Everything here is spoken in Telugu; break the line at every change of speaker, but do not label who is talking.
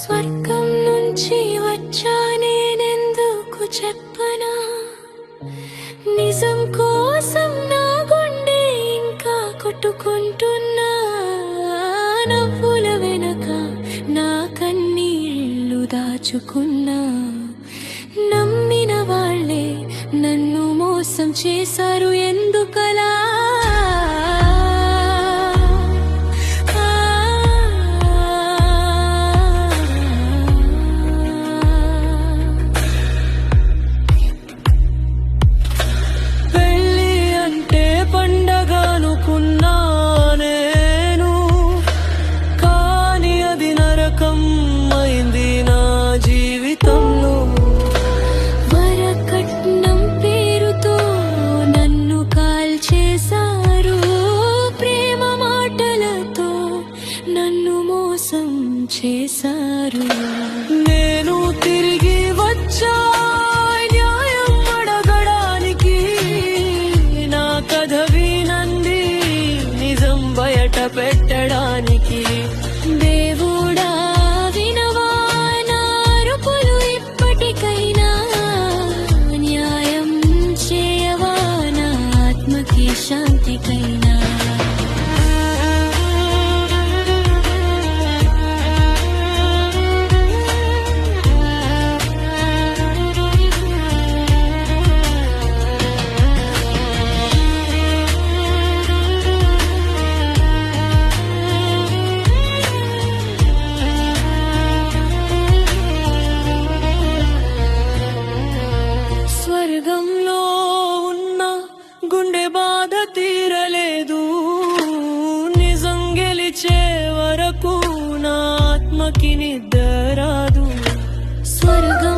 స్వర్గం నుంచి వచ్చా నేనెందుకు చెప్పనా, నిజం కోసం నా గుండె ఇంకా కొట్టుకుంటున్నా. నవ్వుల వెనక నా కన్నీళ్ళు దాచుకున్నా. నమ్మిన వాళ్ళే నన్ను మోసం చేశారు ఎందుకలా.
అయింది నా జీవితంలో.
వరకట్నం పేరుతో నన్ను కాల్చేశారు. ప్రేమ మాటలతో నన్ను మోసం చేశారు.
నేను తిరిగి వచ్చా న్యాయం అడగడానికి. నా కథ వినండి నిజం బయట పెట్టడానికి.
దేవుడా వినవా నా అరుపులు ఇప్పటికైనా. న్యాయం చేయవా నా ఆత్మకి శాంతికైనా.
స్వర్గంలో ఉన్న గుండె బాధ తీరలేదు. నిజం గెలిచే వరకు నా ఆత్మకి నిద్ర రాదు.
స్వర్గం